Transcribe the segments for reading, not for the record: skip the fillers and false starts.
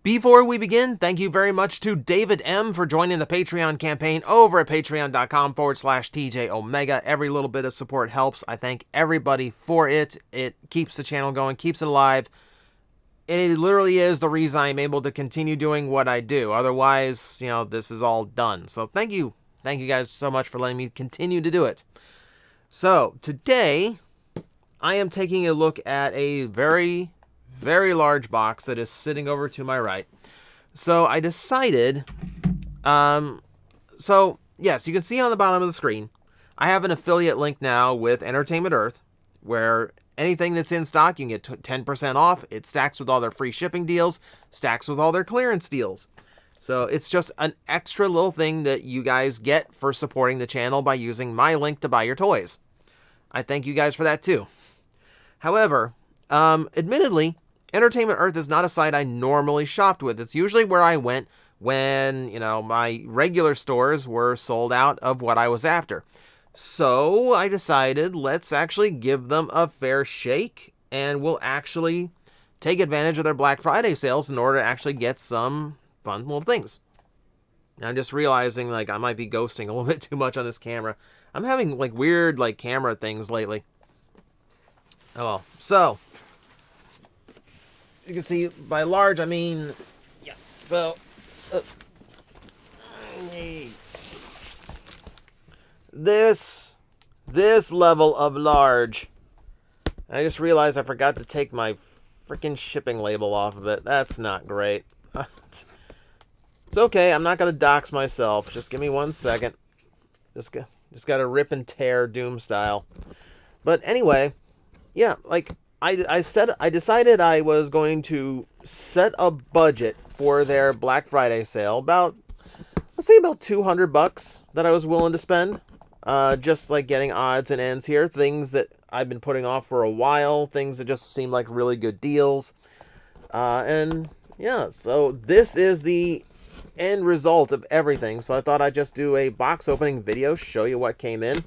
Before we begin, thank you very much to David M. for joining the Patreon campaign over at patreon.com/TJOmega. Every little bit of support helps. I thank everybody for it. It keeps the channel going, keeps it alive. It literally is the reason I'm able to continue doing what I do. Otherwise, you know, this is all done. So thank you. Thank you guys so much for letting me continue to do it. So today, I am taking a look at a very large box that is sitting over to my right. So I decided, so yes, you can see on the bottom of the screen, I have an affiliate link now with Entertainment Earth, where anything that's in stock, you can get 10% off. It stacks with all their free shipping deals, stacks with all their clearance deals. So it's just an extra little thing that you guys get for supporting the channel by using my link to buy your toys. I thank you guys for that too. However, admittedly, Entertainment Earth is not a site I normally shopped with. It's usually where I went when, you know, my regular stores were sold out of what I was after. So I decided, let's actually give them a fair shake, and we'll actually take advantage of their Black Friday sales in order to actually get some fun little things. Now I'm just realizing, like, I might be ghosting a little bit too much on this camera. I'm having, like, weird, like, camera things lately. Oh well. So you can see by large, I mean, yeah. So this level of large. I just realized I forgot to take my freaking shipping label off of it. That's not great. It's okay. I'm not gonna dox myself. Just give me 1 second. Just got to rip and tear Doom style. But anyway, yeah, like I decided I was going to set a budget for their Black Friday sale, about, let's say about $200 that I was willing to spend, just like getting odds and ends here, things that I've been putting off for a while, things that just seem like really good deals, and yeah, so this is the end result of everything. So I thought I'd just do a box opening video, show you what came in.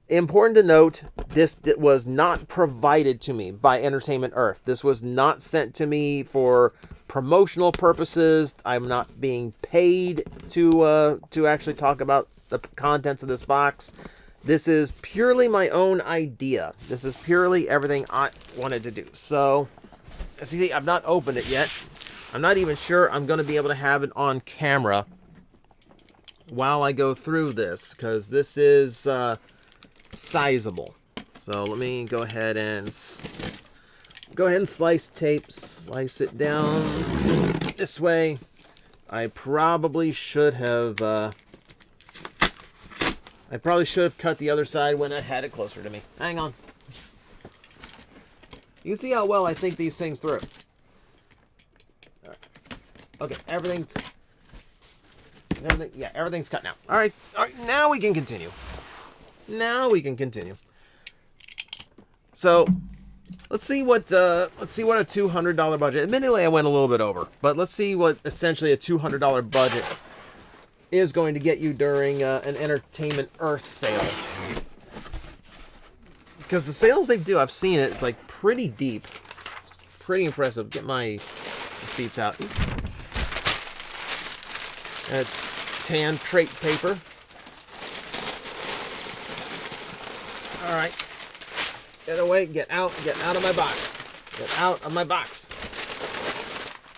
Important to note, this was not provided to me by Entertainment Earth. This was not sent to me for promotional purposes. I'm not being paid to actually talk about the contents of this box. This is purely my own idea. This is purely everything I wanted to do. So, as you see, I've not opened it yet. I'm not even sure I'm going to be able to have it on camera while I go through this, because this is sizable. So let me go ahead and slice it down this way. I probably should have cut the other side when I had it closer to me. Hang on. You can see how well I think these things through. All right. Okay, everything's cut now. All right, now we can continue. So let's see what a $200 budget. Admittedly, I went a little bit over, but let's see what essentially a $200 budget is going to get you during an Entertainment Earth sale. Because the sales they do, I've seen it, it's like pretty deep, pretty impressive. Get my receipts out. Tan crate paper. All right, get away, get out of my box. Get out of my box.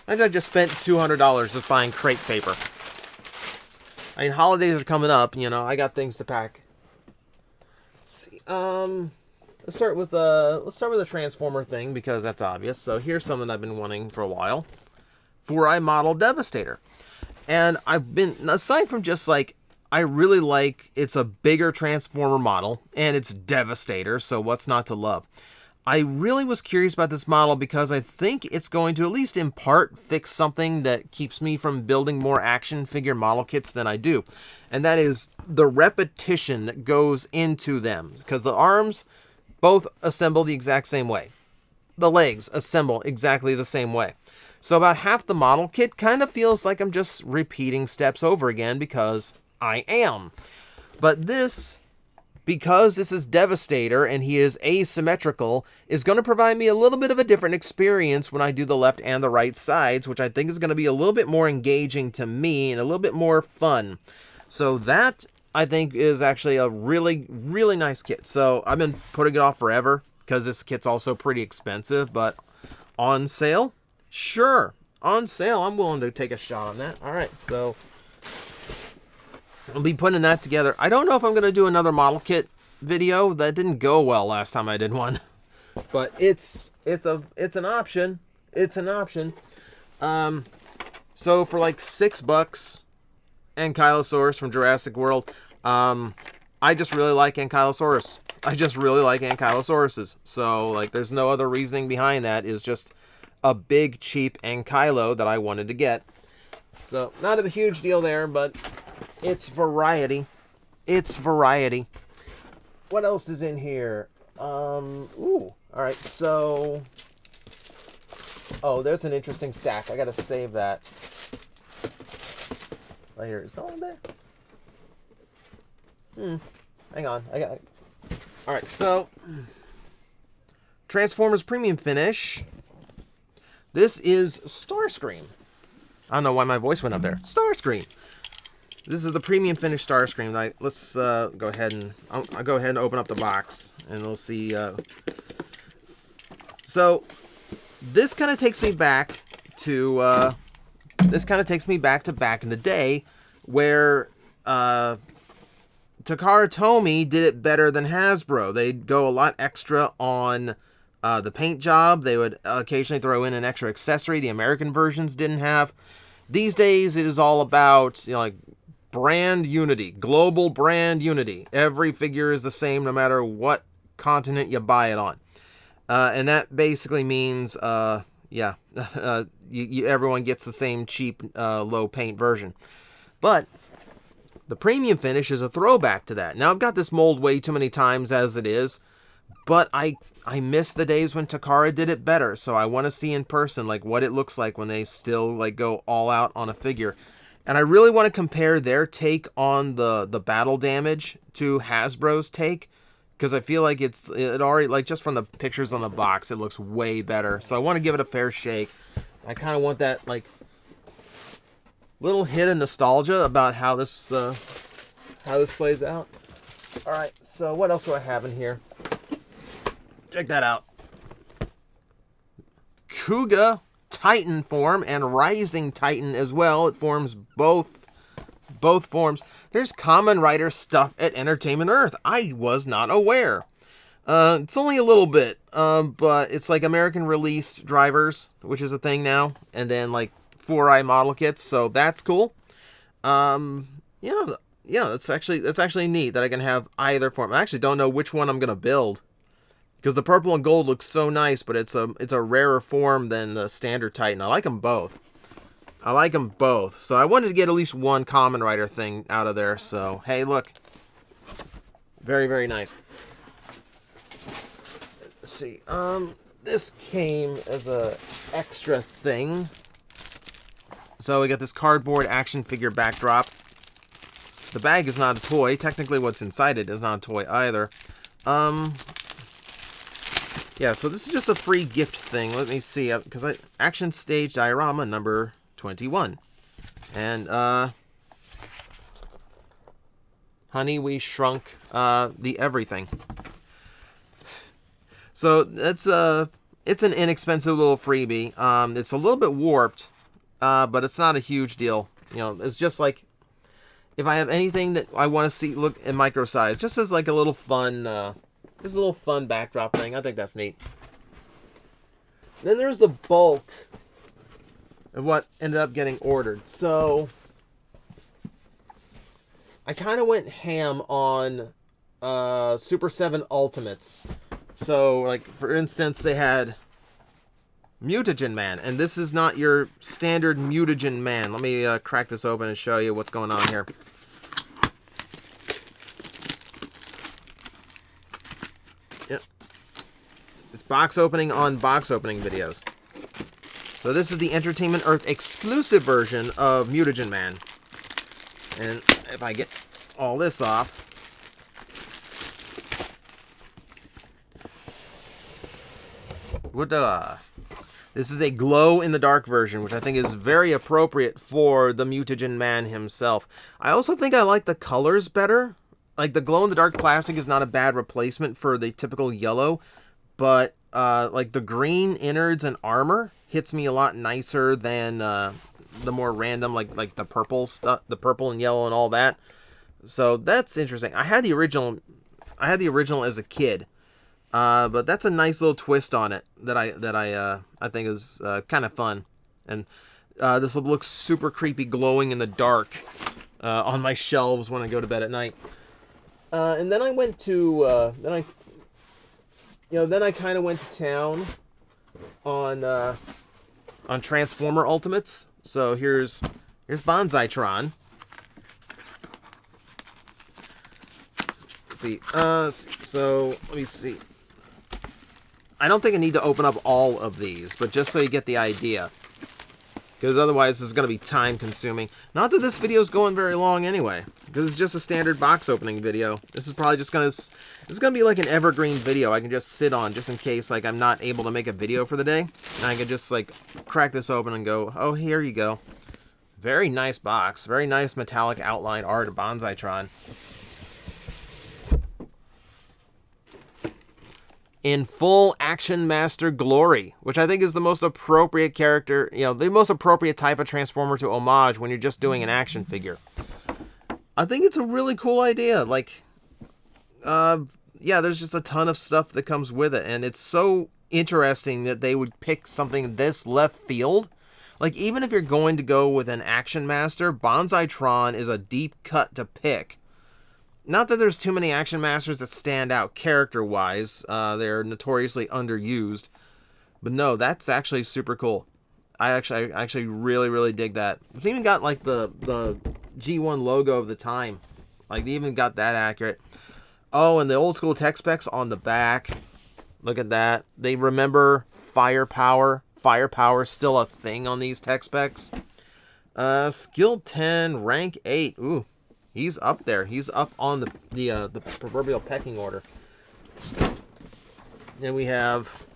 I just spent $200 just buying crate paper. I mean, holidays are coming up, you know, I got things to pack. Let's see, let's start with the Transformer thing, because that's obvious. So here's something I've been wanting for a while. 4i model Devastator. And I've been, aside from just like, I really like, it's a bigger Transformer model, and it's Devastator, so what's not to love? I really was curious about this model because I think it's going to, at least in part, fix something that keeps me from building more action figure model kits than I do. And that is the repetition that goes into them. Because the arms both assemble the exact same way. The legs assemble exactly the same way. So about half the model kit kind of feels like I'm just repeating steps over again, because I am. But this because this is Devastator and he is asymmetrical, is going to provide me a little bit of a different experience when I do the left and the right sides, which I think is going to be a little bit more engaging to me and a little bit more fun. So that, I think, is actually a really, really nice kit. So I've been putting it off forever because this kit's also pretty expensive, but on sale? Sure. On sale, I'm willing to take a shot on that. All right, so I'll be putting that together. I don't know if I'm going to do another model kit video. That didn't go well last time I did one. But it's an option. It's an option. So for like $6, Ankylosaurus from Jurassic World. I just really like Ankylosaurus. I just really like Ankylosauruses. So like there's no other reasoning behind that. It's just a big cheap Ankylo that I wanted to get. So not a huge deal there, but it's variety. It's variety. What else is in here? Ooh. All right, so... Oh, there's an interesting stack. I gotta save that. Right here. Is someone there? Hang on. I got... All right, so... Transformers Premium Finish. This is Starscream. I don't know why my voice went up there. Starscream. This is the Premium Finish Starscream. Let's go ahead and... I'll go ahead and open up the box, and we'll see... So, this kind of takes me back to... back in the day, where... Takara Tomy did it better than Hasbro. They'd go a lot extra on the paint job. They would occasionally throw in an extra accessory the American versions didn't have. These days, it is all about, you know, like brand unity, global brand unity. Every figure is the same no matter what continent you buy it on. And that basically means, everyone gets the same cheap, low paint version. But the Premium Finish is a throwback to that. Now, I've got this mold way too many times as it is, but I miss the days when Takara did it better, so I want to see in person like what it looks like when they still like go all out on a figure. And I really want to compare their take on the battle damage to Hasbro's take, because I feel like it already, like just from the pictures on the box, it looks way better. So I want to give it a fair shake. I kind of want that like little hit of nostalgia about how this plays out. All right, so what else do I have in here? Check that out. Kuga Titan form and Rising Titan as well. It forms both forms. There's Kamen Rider stuff at Entertainment Earth. I was not aware. It's only a little bit, but it's like American released drivers, which is a thing now, and then like 4i model kits, so that's cool. Yeah, that's actually neat that I can have either form. I actually don't know which one I'm gonna build, because the purple and gold looks so nice, but it's a rarer form than the standard Titan. I like them both. So I wanted to get at least one Kamen Rider thing out of there. So hey, look, very, very nice. Let's see. This came as a extra thing. So we got this cardboard action figure backdrop. The bag is not a toy. Technically, what's inside it is not a toy either. Yeah, so this is just a free gift thing. Let me see, because Action Stage Diorama number 21. And, Honey, We Shrunk the Everything. So, it's an inexpensive little freebie. It's a little bit warped, but it's not a huge deal. You know, it's just like, if I have anything that I want to see look in micro size, just as like a little fun, just a little fun backdrop thing. I think that's neat. Then there's the bulk of what ended up getting ordered. So I kind of went ham on Super7 Ultimates. So, like, for instance, they had Mutagen Man, and this is not your standard Mutagen Man. Let me crack this open and show you what's going on here. Yep. It's box opening on box opening videos. So this is the Entertainment Earth exclusive version of Mutagen Man. And if I get all this off, This is a glow-in-the-dark version, which I think is very appropriate for the mutagen man himself. I also think I like the colors better. Like, the glow-in-the-dark plastic is not a bad replacement for the typical yellow, but like the green innards and armor hits me a lot nicer than the more random, like the purple stuff, the purple and yellow and all that. So that's interesting. I had the original as a kid. But that's a nice little twist on it that I think is kind of fun, and this will look super creepy, glowing in the dark on my shelves when I go to bed at night. And then I went to then I kind of went to town on Transformer Ultimates. So here's Bonsaitron. Let's see. So let me see. I don't think I need to open up all of these, but just so you get the idea. Because otherwise this is going to be time consuming. Not that this video is going very long anyway, because it's just a standard box opening video. This is probably just going to, it's going to be like an evergreen video I can just sit on, just in case like I'm not able to make a video for the day. And I can just like crack this open and go, oh, here you go. Very nice box. Very nice metallic outline art of Bonsaitron. In full Action Master glory, which I think is the most appropriate character, the most appropriate type of Transformer to homage when you're just doing an action figure. I think it's a really cool idea. Like, yeah, there's just a ton of stuff that comes with it, and it's so interesting that they would pick something this left field. Like, even if you're going to go with an Action Master, Bonsaitron is a deep cut to pick. Not that there's too many Action Masters that stand out character-wise. They're notoriously underused. But no, that's actually super cool. I actually really, really dig that. It's even got, like, the G1 logo of the time. Like, they even got that accurate. Oh, and the old school tech specs on the back. Look at that. They remember firepower. Firepower's still a thing on these tech specs. Skill 10, rank 8. Ooh. He's up there. He's up on the proverbial pecking order. Then we have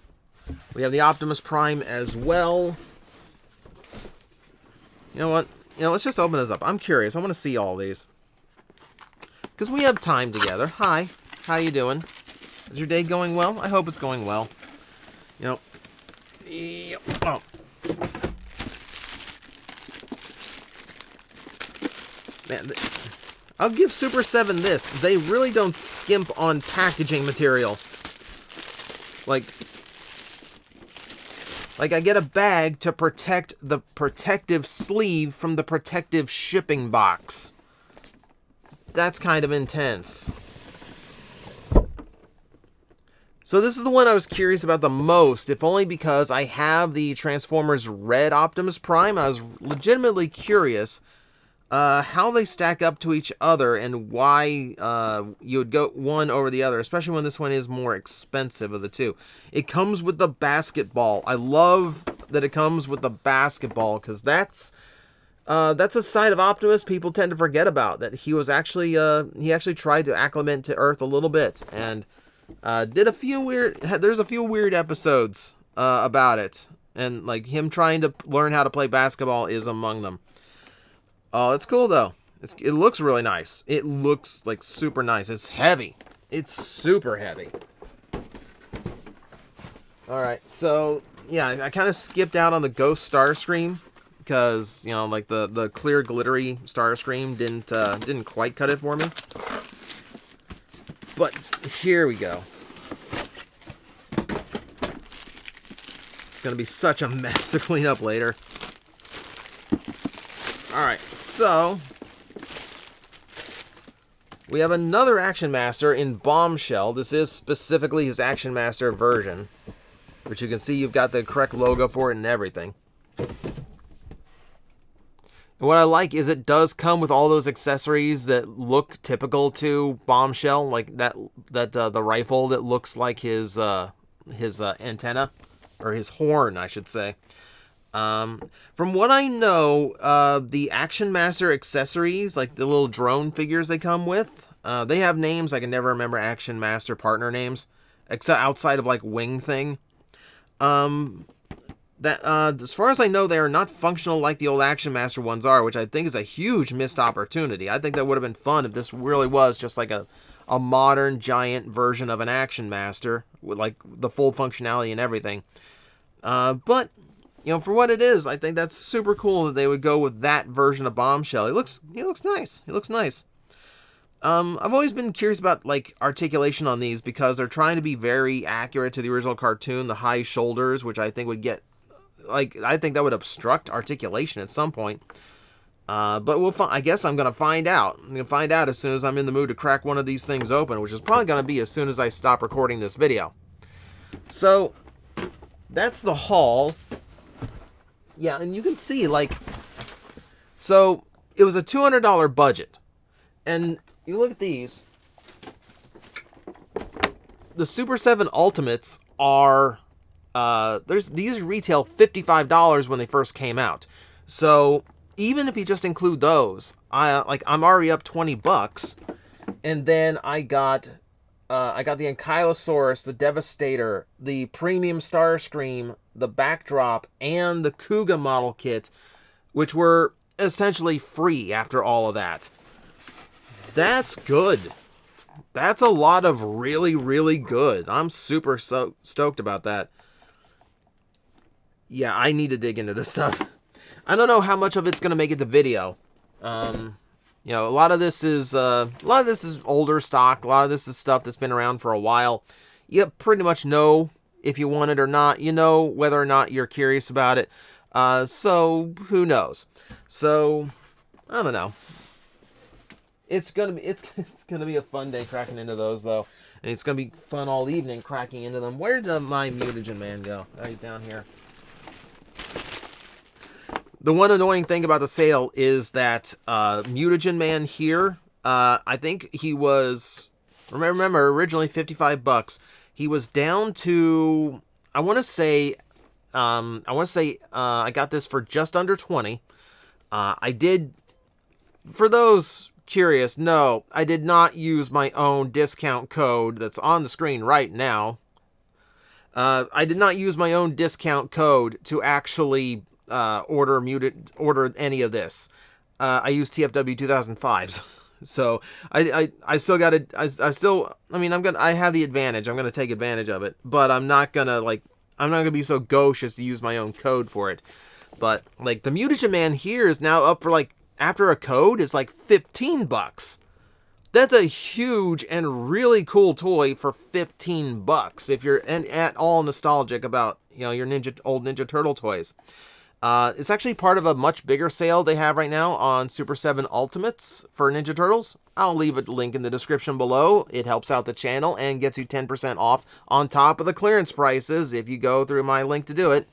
the Optimus Prime as well. You know what? Let's just open this up. I'm curious. I want to see all these. Because we have time together. Hi. How you doing? Is your day going well? I hope it's going well. Oh. Man, I'll give Super7 this. They really don't skimp on packaging material. Like I get a bag to protect the protective sleeve from the protective shipping box. That's kind of intense. So this is the one I was curious about the most, if only because I have the Transformers Red Optimus Prime. I was legitimately curious how they stack up to each other and why you would go one over the other, especially when this one is more expensive of the two. It comes with the basketball. I love that it comes with the basketball, because that's a side of Optimus people tend to forget about, that he was actually he actually tried to acclimate to Earth a little bit, and did a few weird, there's a few weird episodes about it, and like him trying to learn how to play basketball is among them. Oh, it's cool though. It looks really nice. It looks like super nice. It's heavy. It's super heavy. Alright, so yeah, I kind of skipped out on the Ghost Starscream because, like the clear glittery Starscream didn't quite cut it for me. But here we go. It's going to be such a mess to clean up later. Alright, so we have another Action Master in Bombshell. This is specifically his Action Master version, which you can see you've got the correct logo for it and everything. And what I like is it does come with all those accessories that look typical to Bombshell, like the rifle that looks like his antenna, or his horn, I should say. From what I know, the Action Master accessories, like the little drone figures they come with, they have names. I can never remember Action Master partner names, except outside of like Wing Thing. That as far as I know, they are not functional like the old Action Master ones are, which I think is a huge missed opportunity. I think that would have been fun if this really was just like a modern giant version of an Action Master with like the full functionality and everything. But you know, for what it is, I think that's super cool that they would go with that version of Bombshell. He looks nice. He looks nice. I've always been curious about like articulation on these because they're trying to be very accurate to the original cartoon. The high shoulders, which I think would get I think that would obstruct articulation at some point. But we'll I guess I'm gonna find out. I'm gonna find out as soon as I'm in the mood to crack one of these things open, which is probably gonna be as soon as I stop recording this video. So that's the haul. Yeah, and you can see like, so it was a $200 budget, and you look at these. The Super7 Ultimates are these retail $55 when they first came out. So even if you just include those, I'm already up $20. And then I got the Ankylosaurus, the Devastator, the Premium Starscream, the Backdrop, and the Kuga model kit, which were essentially free after all of that. That's good. That's a lot of really, really good. I'm super stoked about that. Yeah, I need to dig into this stuff. I don't know how much of it's gonna make it to video. You know, a lot of this is older stock. A lot of this is stuff that's been around for a while. You pretty much know if you want it or not. You know whether or not you're curious about it. So who knows? So I don't know. It's gonna be a fun day cracking into those though, and it's gonna be fun all evening cracking into them. Where did my mutagen man go? Oh, he's down here. The one annoying thing about the sale is that Mutagen Man here, I think he was, remember originally $55. He was down to, I want to say I got this for just under 20. I did, for those curious, no, I did not use my own discount code that's on the screen right now. I did not use my own discount code to actually order any of this. I used TFW 2005s. So I still got it. I mean, I have the advantage. I'm gonna take advantage of it, but I'm not gonna be so gauche as to use my own code for it. But like the Mutagen Man here is now up for like, after a code, it's like $15. That's a huge and really cool toy for $15 if you're at all nostalgic about, you know, your old Ninja Turtle toys. It's actually part of a much bigger sale they have right now on Super7 Ultimates for Ninja Turtles. I'll leave a link in the description below. It helps out the channel and gets you 10% off on top of the clearance prices if you go through my link to do it.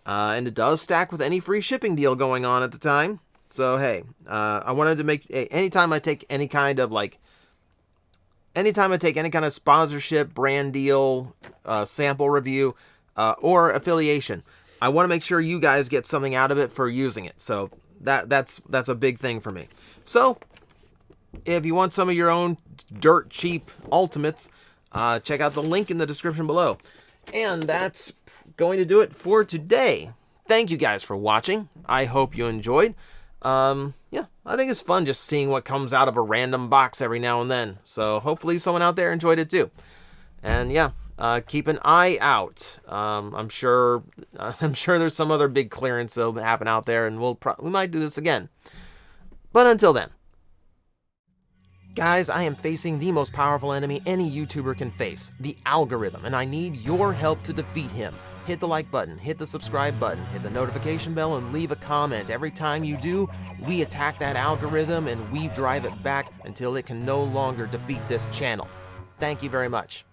And it does stack with any free shipping deal going on at the time. So, hey, I wanted to make, anytime I take any kind of sponsorship, brand deal, sample review, or affiliation, I want to make sure you guys get something out of it for using it. So that's a big thing for me. So if you want some of your own dirt cheap Ultimates, check out the link in the description below. And that's going to do it for today. Thank you guys for watching. I hope you enjoyed. Yeah, I think it's fun just seeing what comes out of a random box every now and then. So hopefully someone out there enjoyed it too. And yeah, keep an eye out. I'm sure there's some other big clearance that'll happen out there, and we might do this again. But until then, guys, I am facing the most powerful enemy any YouTuber can face, the algorithm, and I need your help to defeat him. Hit the like button, hit the subscribe button, hit the notification bell, and leave a comment. Every time you do, we attack that algorithm and we drive it back until it can no longer defeat this channel. Thank you very much.